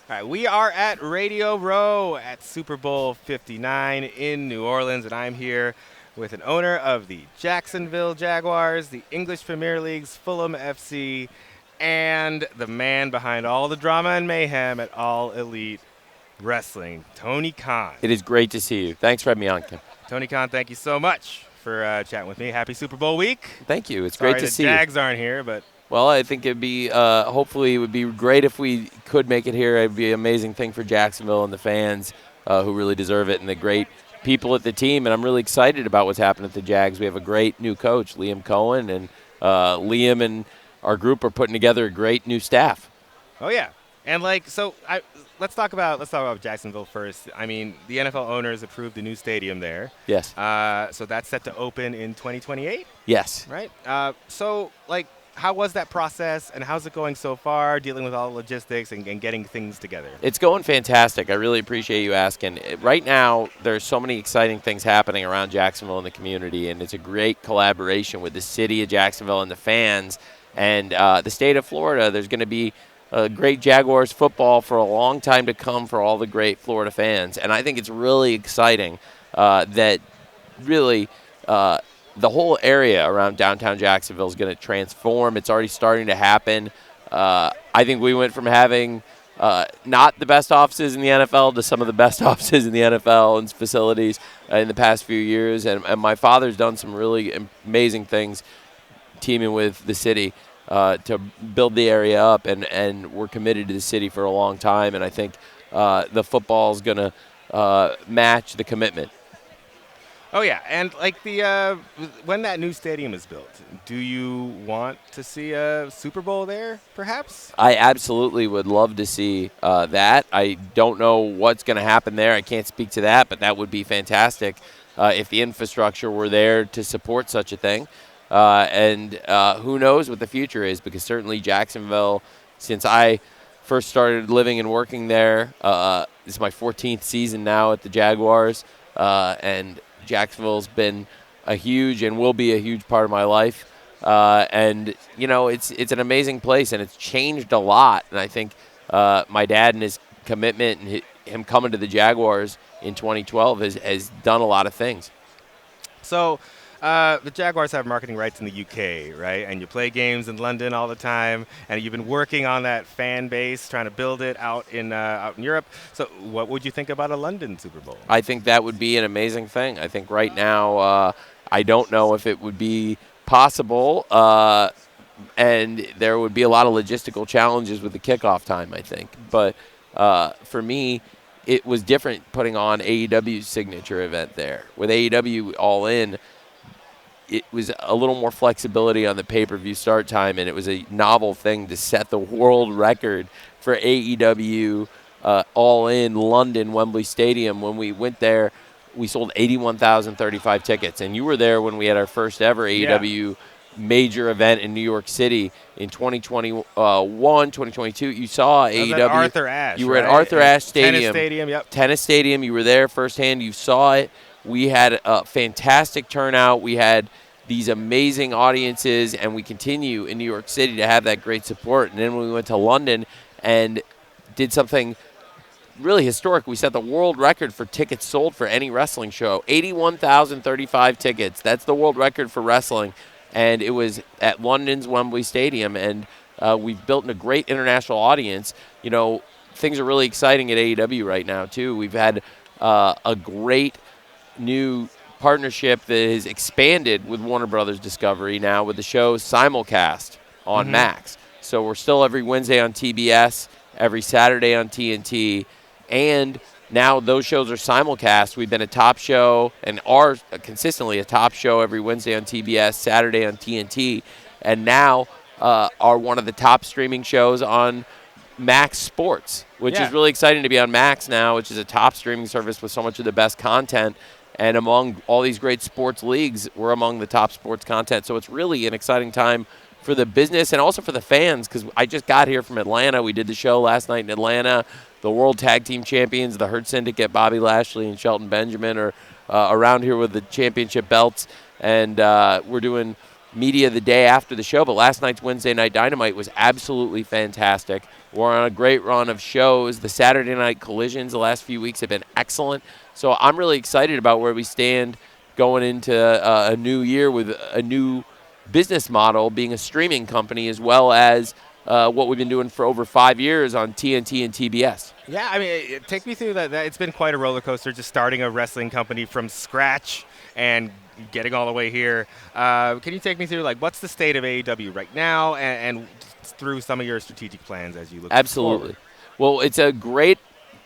All right, we are at Radio Row at Super Bowl 59 in New Orleans, and I'm here with an owner of the Jacksonville Jaguars, the English Premier League's Fulham FC, and the man behind all the drama and mayhem at All Elite Wrestling, Tony Khan. It is great to see you. Thanks for having me on, Kim. Tony Khan, thank you so much for chatting with me. Happy Super Bowl week. Thank you. It's Sorry great to the see you. Jags aren't here, but Well, I think it'd be hopefully it would be great if we could make it here. It'd be an amazing thing for Jacksonville and the fans who really deserve it, and the great people at the team. And I'm really excited about what's happened at the Jags. We have a great new coach, Liam Cohen, and Liam and our group are putting together a great new staff. oh yeah, and let's talk about Jacksonville first. I mean, the NFL owners approved a new stadium there. Yes. So that's set to open in 2028, Yes. right? How was that process, and how's it going so far, dealing with all the logistics and getting things together? It's going fantastic. I really appreciate you asking. Right now, there's so many exciting things happening around Jacksonville and the community, and it's a great collaboration with the city of Jacksonville and the fans and the state of Florida. There's going to be great Jaguars football for a long time to come for all the great Florida fans, and I think it's really exciting that really the whole area around downtown Jacksonville is going to transform. It's already starting to happen. I think we went from having not the best offices in the NFL to some of the best offices in the NFL and facilities in the past few years. And my father's done some really amazing things teaming with the city to build the area up. And we're committed to the city for a long time. And I think the football is going to match the commitment. Oh yeah, and when that new stadium is built, do you want to see a Super Bowl there, perhaps? I absolutely would love to see that. I don't know what's going to happen there. I can't speak to that, but that would be fantastic if the infrastructure were there to support such a thing. And who knows what the future is, because certainly Jacksonville, since I first started living and working there, this is my 14th season now at the Jaguars, and Jacksonville's been a huge and will be a huge part of my life. And, you know, it's an amazing place, and it's changed a lot. And I think my dad and his commitment and him coming to the Jaguars in 2012 has done a lot of things. So the Jaguars have marketing rights in the UK, right? And you play games in London all the time, and you've been working on that fan base, trying to build it out in Europe. So what would you think about a London Super Bowl? I think that would be an amazing thing. I think right now I don't know if it would be possible, and there would be a lot of logistical challenges with the kickoff time, I think. But for me, it was different putting on AEW's signature event there. With AEW All In, it was a little more flexibility on the pay-per-view start time, and it was a novel thing to set the world record for AEW All In London, Wembley Stadium. When we went there, we sold 81,035 tickets, and you were there when we had our first ever AEW major event in New York City in 2021, 2022. You saw AEW. At Arthur Ashe. You were at Arthur Ashe Stadium. Tennis Stadium, yep. Tennis Stadium. You were there firsthand. You saw it. We had a fantastic turnout. We had these amazing audiences, and we continue in New York City to have that great support. And then when we went to London and did something really historic, we set the world record for tickets sold for any wrestling show. 81,035 tickets. That's the world record for wrestling. And it was at London's Wembley Stadium. And we've built a great international audience. You know, things are really exciting at AEW right now, too. We've had a great new partnership that has expanded with Warner Brothers Discovery now with the show simulcast on Max. So we're still every Wednesday on TBS, every Saturday on TNT, and now those shows are simulcast. We've been a top show and are consistently a top show every Wednesday on TBS, Saturday on TNT, and now are one of the top streaming shows on Max Sports, which is really exciting to be on Max now, which is a top streaming service with so much of the best content. And among all these great sports leagues, we're among the top sports content. So it's really an exciting time for the business and also for the fans, because I just got here from Atlanta. We did the show last night in Atlanta. The World Tag Team Champions, the Hurt Syndicate, Bobby Lashley and Shelton Benjamin are around here with the championship belts. And we're doing media the day after the show, but last night's Wednesday Night Dynamite was absolutely fantastic. We're on a great run of shows. The Saturday night collisions the last few weeks have been excellent. So I'm really excited about where we stand going into a new year with a new business model, being a streaming company, as well as what we've been doing for over 5 years on TNT and TBS. Yeah, I mean, take me through that. It's been quite a roller coaster just starting a wrestling company from scratch and getting all the way here. Can you take me through, like, what's the state of AEW right now and through some of your strategic plans as you look Absolutely. forward? Well, it's a great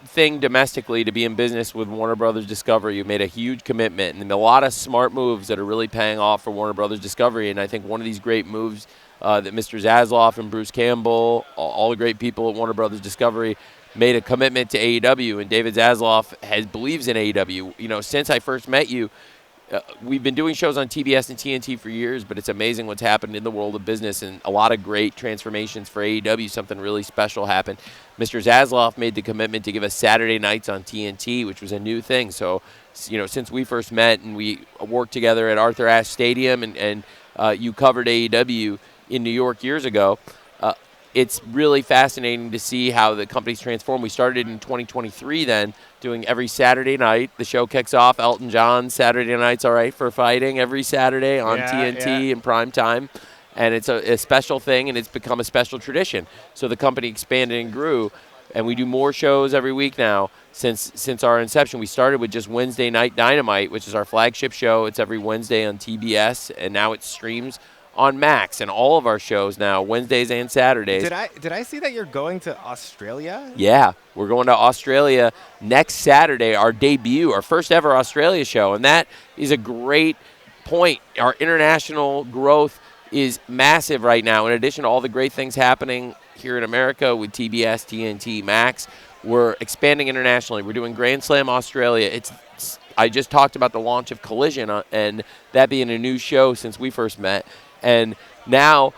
thing domestically to be in business with Warner Brothers Discovery. You made a huge commitment and a lot of smart moves that are really paying off for Warner Brothers Discovery. And I think one of these great moves that Mr. Zasloff and Bruce Campbell, all the great people at Warner Brothers Discovery, made a commitment to AEW. And David Zasloff believes in AEW. You know, since I first met you, we've been doing shows on TBS and TNT for years, but it's amazing what's happened in the world of business and a lot of great transformations for AEW. Something really special happened. Mr. Zasloff made the commitment to give us Saturday nights on TNT, which was a new thing. So, you know, since we first met and we worked together at Arthur Ashe Stadium and you covered AEW in New York years ago, it's really fascinating to see how the company's transformed. We started in 2023 then, doing every Saturday night. The show kicks off. Elton John, Saturday Night's All Right for Fighting, every Saturday on TNT in prime time. And it's a special thing, and it's become a special tradition. So the company expanded and grew, and we do more shows every week now since our inception. We started with just Wednesday Night Dynamite, which is our flagship show. It's every Wednesday on TBS, and now it streams on Max, and all of our shows now, Wednesdays and Saturdays. Did I see that you're going to Australia? Yeah, we're going to Australia next Saturday, our debut, our first ever Australia show, and that is a great point. Our international growth is massive right now. In addition to all the great things happening here in America with TBS, TNT, Max, we're expanding internationally. We're doing Grand Slam Australia. I just talked about the launch of Collision, and that being a new show since we first met. And now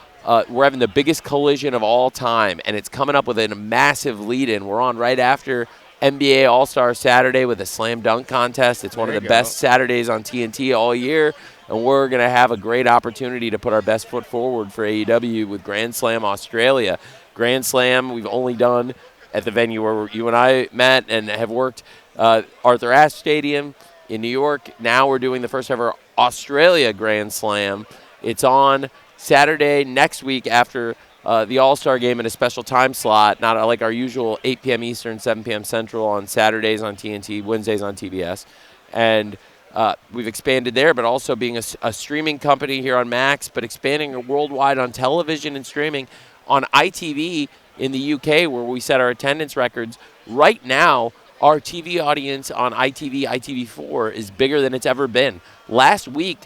we're having the biggest collision of all time, and it's coming up with a massive lead-in. We're on right after NBA All-Star Saturday with a slam dunk contest. It's one of the best Saturdays on TNT all year, and we're going to have a great opportunity to put our best foot forward for AEW with Grand Slam Australia. Grand Slam we've only done at the venue where you and I met and have worked, Arthur Ashe Stadium in New York. Now we're doing the first ever Australia Grand Slam. It's on Saturday next week after the All-Star game in a special time slot, not like our usual 8 p.m. Eastern, 7 p.m. Central on Saturdays on TNT, Wednesdays on TBS. And we've expanded there, but also being a streaming company here on Max, but expanding worldwide on television and streaming on ITV in the UK, where we set our attendance records. Right now, our TV audience on ITV, ITV4 is bigger than it's ever been. Last week,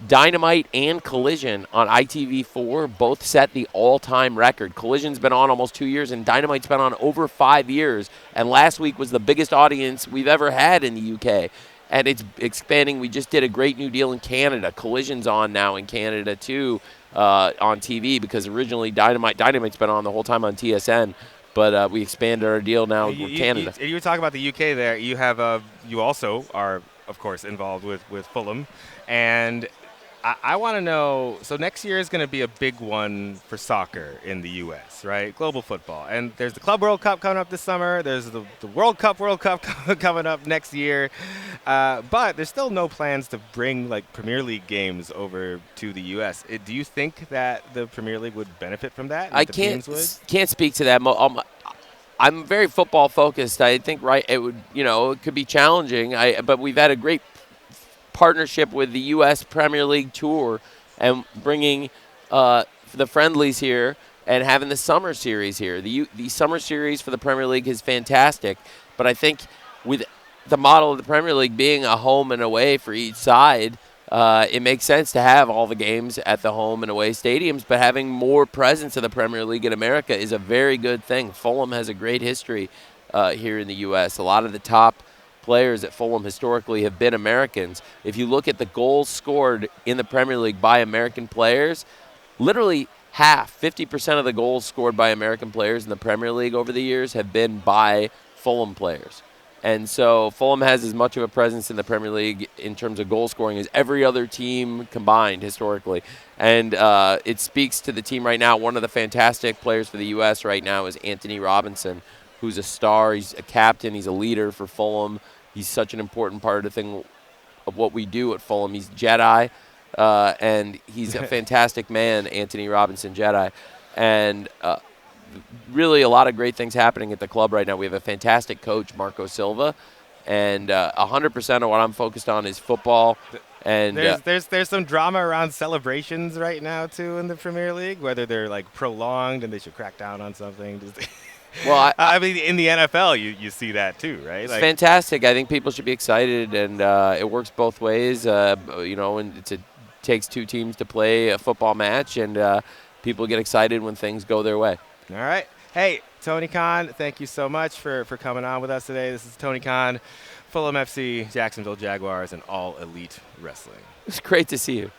Dynamite and Collision on ITV4 both set the all-time record. Collision's been on almost 2 years, and Dynamite's been on over 5 years. And last week was the biggest audience we've ever had in the UK. And it's expanding. We just did a great new deal in Canada. Collision's on now in Canada, too, on TV, because originally Dynamite's been on the whole time on TSN. But we expanded our deal now with Canada. You were talking about the UK there. You also are, of course, involved with Fulham. And I want to know, so next year is going to be a big one for soccer in the U.S., right? Global football. And there's the Club World Cup coming up this summer. There's the World Cup coming up next year. But there's still no plans to bring, like, Premier League games over to the U.S. Do you think that the Premier League would benefit from that? I can't speak to that. I'm very football focused. I think, it could be challenging. But we've had a great partnership with the U.S. Premier League Tour and bringing the friendlies here and having the summer series here. The summer series for the Premier League is fantastic, but I think with the model of the Premier League being a home and away for each side, it makes sense to have all the games at the home and away stadiums, but having more presence of the Premier League in America is a very good thing. Fulham has a great history here in the U.S. A lot of the top players at Fulham historically have been Americans. If you look at the goals scored in the Premier League by American players, literally half, 50% of the goals scored by American players in the Premier League over the years have been by Fulham players. And so Fulham has as much of a presence in the Premier League in terms of goal scoring as every other team combined historically. And it speaks to the team right now. One of the fantastic players for the U.S. right now is Anthony Robinson, who's a star. He's a captain. He's a leader for Fulham. He's such an important part of what we do at Fulham. He's Jedi, and he's a fantastic man, Anthony Robinson, Jedi. And really a lot of great things happening at the club right now. We have a fantastic coach, Marco Silva, and 100% of what I'm focused on is football. And there's some drama around celebrations right now too in the Premier League, whether they're like prolonged and they should crack down on something. well, I mean, in the NFL, you see that too, right? It's fantastic. I think people should be excited, and it works both ways. And it takes two teams to play a football match, and people get excited when things go their way. All right. Hey, Tony Khan, thank you so much for coming on with us today. This is Tony Khan, Fulham FC, Jacksonville Jaguars, and All Elite Wrestling. It's great to see you.